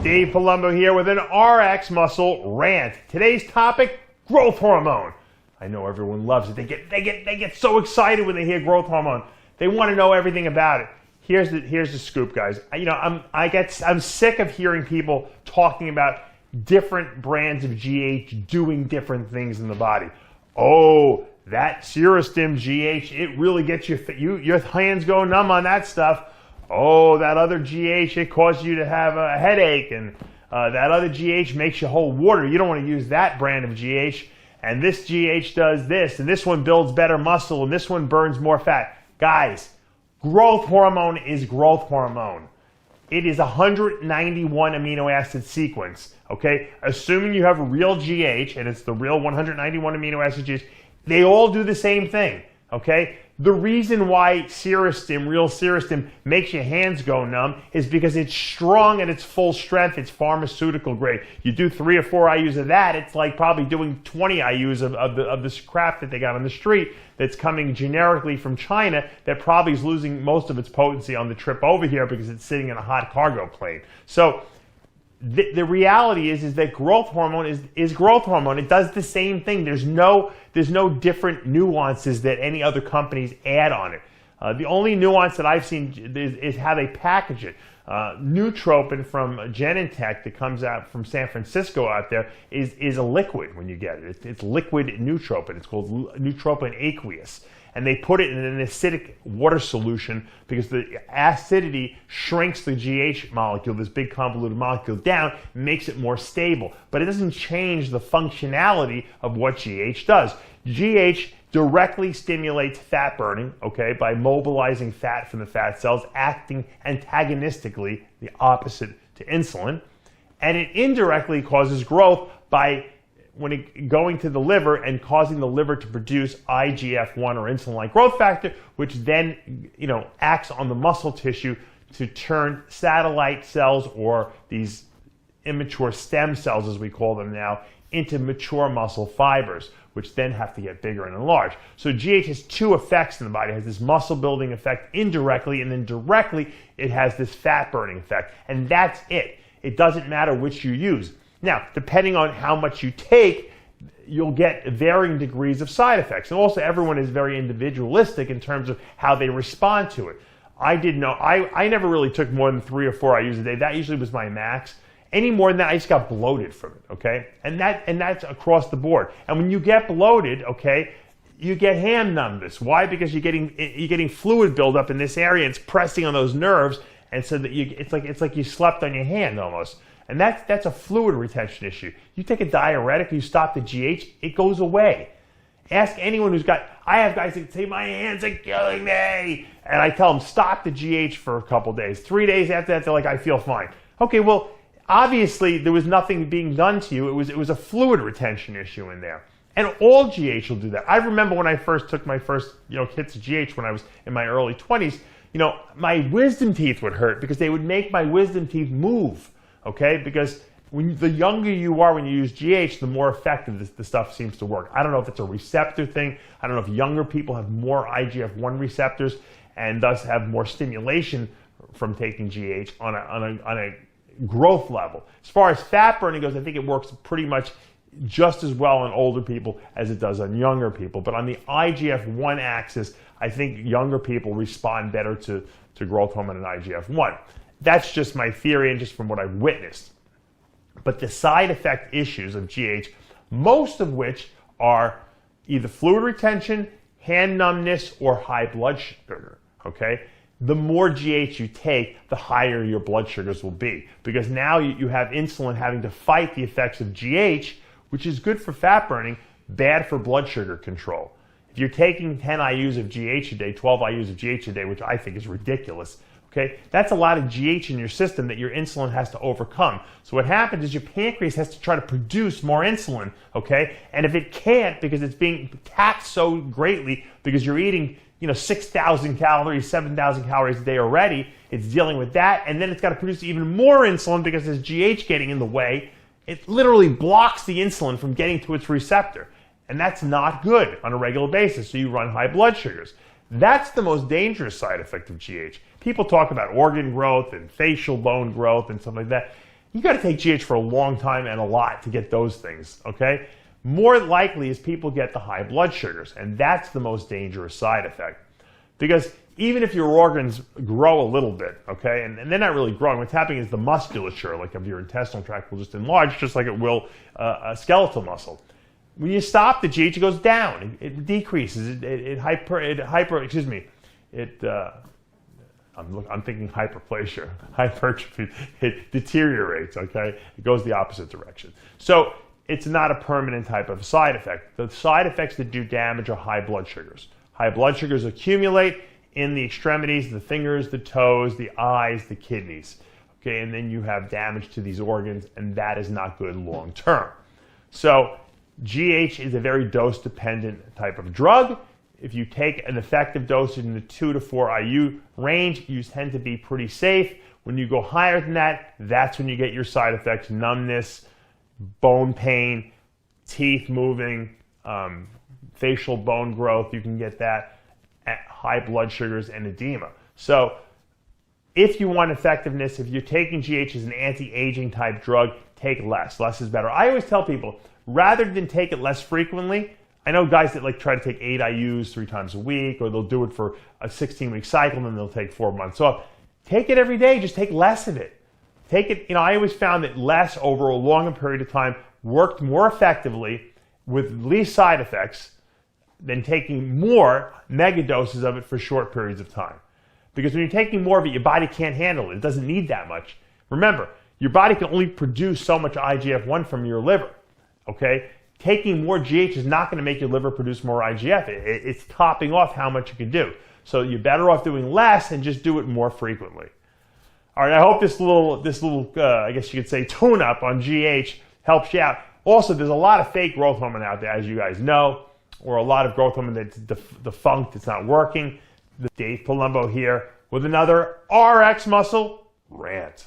Dave Palumbo here with an RX Muscle rant. Today's topic, growth hormone. I know everyone loves it. They get so excited when they hear growth hormone. They want to know everything about it. Here's the scoop, guys. I'm sick of hearing people talking about different brands of GH doing different things in the body. Oh, that Serostim GH, it really gets your hands go numb on that stuff. Oh, that other GH, it causes you to have a headache, and that other GH makes you hold water. You don't want to use that brand of GH. And this GH does this, and this one builds better muscle, and this one burns more fat. Guys, growth hormone is growth hormone. It is a 191 amino acid sequence, okay? Assuming you have a real GH, and it's the real 191 amino acid GH, they all do the same thing, okay? The reason why Serostim, real Serostim, makes your hands go numb is because it's strong at its full strength. It's pharmaceutical grade. You do 3 or 4 IUs of that, it's like probably doing 20 IUs of this crap that they got on the street that's coming generically from China that probably is losing most of its potency on the trip over here because it's sitting in a hot cargo plane. So the reality is that growth hormone is growth hormone. It does the same thing. There's no different nuances that any other companies add on it. The only nuance that I've seen is how they package it. Nutropin from Genentech that comes out from San Francisco out there is a liquid when you get it. It's liquid nutropin. It's called nutropin aqueous. And they put it in an acidic water solution because the acidity shrinks the GH molecule, this big convoluted molecule, down, makes it more stable. But it doesn't change the functionality of what GH does. GH directly stimulates fat burning, okay, by mobilizing fat from the fat cells, acting antagonistically, the opposite to insulin. And it indirectly causes growth by going to the liver and causing the liver to produce IGF-1 or insulin-like growth factor, which then acts on the muscle tissue to turn satellite cells, or these immature stem cells as we call them now, into mature muscle fibers, which then have to get bigger and enlarge. So GH has 2 effects in the body. It has this muscle building effect indirectly, and then directly it has this fat burning effect. And that's it. It doesn't matter which you use. Now, depending on how much you take, you'll get varying degrees of side effects. And also, everyone is very individualistic in terms of how they respond to it. I never really took more than 3 or 4 IUs a day. That usually was my max. Any more than that, I just got bloated from it, okay? And that's across the board. And when you get bloated, okay, you get hand numbness. Why? Because you're getting fluid buildup in this area, and it's pressing on those nerves, and so that it's like you slept on your hand almost. And that's a fluid retention issue. You take a diuretic, you stop the GH, it goes away. Ask anyone I have guys that say, my hands are killing me. And I tell them, stop the GH for a couple days. 3 days after that, they're like, I feel fine. Okay, well, obviously there was nothing being done to you. It was a fluid retention issue in there. And all GH will do that. I remember when I first took my first hits of GH when I was in my early 20s, my wisdom teeth would hurt because they would make my wisdom teeth move. Okay, because the younger you are when you use GH, the more effective the stuff seems to work. I don't know if it's a receptor thing. I don't know if younger people have more IGF-1 receptors and thus have more stimulation from taking GH on a growth level. As far as fat burning goes, I think it works pretty much just as well on older people as it does on younger people. But on the IGF-1 axis, I think younger people respond better to growth hormone and IGF-1. That's just my theory and just from what I've witnessed. But the side effect issues of GH, most of which are either fluid retention, hand numbness, or high blood sugar, okay? The more GH you take, the higher your blood sugars will be. Because now you have insulin having to fight the effects of GH, which is good for fat burning, bad for blood sugar control. If you're taking 10 IUs of GH a day, 12 IUs of GH a day, which I think is ridiculous, okay, that's a lot of GH in your system that your insulin has to overcome. So what happens is your pancreas has to try to produce more insulin, okay? And if it can't, because it's being taxed so greatly, because you're eating 6,000 calories, 7,000 calories a day already, it's dealing with that, and then it's got to produce even more insulin because there's GH getting in the way. It literally blocks the insulin from getting to its receptor. And that's not good on a regular basis, so you run high blood sugars. That's the most dangerous side effect of GH. People talk about organ growth and facial bone growth and stuff like that. You got to take GH for a long time and a lot to get those things, okay? More likely is people get the high blood sugars, and that's the most dangerous side effect. Because even if your organs grow a little bit, okay, and they're not really growing, what's happening is the musculature, like of your intestinal tract, will just enlarge, just like it will a skeletal muscle. When you stop the GH, it goes down. It decreases. I'm thinking hyperplasia, hypertrophy. It deteriorates, okay? It goes the opposite direction. So it's not a permanent type of side effect. The side effects that do damage are high blood sugars. High blood sugars accumulate in the extremities, the fingers, the toes, the eyes, the kidneys. Okay, and then you have damage to these organs, and that is not good long term. So GH is a very dose-dependent type of drug. If you take an effective dosage in the 2 to 4 IU range, you tend to be pretty safe. When you go higher than that, that's when you get your side effects: numbness, bone pain, teeth moving, facial bone growth. You can get that at high blood sugars and edema. So if you want effectiveness, if you're taking GH as an anti-aging type drug, take less. Less is better. I always tell people, rather than take it less frequently, I know guys that like try to take 8 IUs 3 times a week, or they'll do it for a 16-week cycle and then they'll take 4 months off. Take it every day, just take less of it. Take it, I always found that less over a longer period of time worked more effectively with least side effects than taking more mega doses of it for short periods of time. Because when you're taking more of it, your body can't handle it. It doesn't need that much. Remember, your body can only produce so much IGF-1 from your liver, okay? Taking more GH is not going to make your liver produce more IGF. It's topping off how much you can do. So you're better off doing less and just do it more frequently. All right, I hope this little I guess you could say, tune-up on GH helps you out. Also, there's a lot of fake growth hormone out there, as you guys know, or a lot of growth hormone that's defunct, it's not working. Dave Palumbo here with another RX Muscle Rant.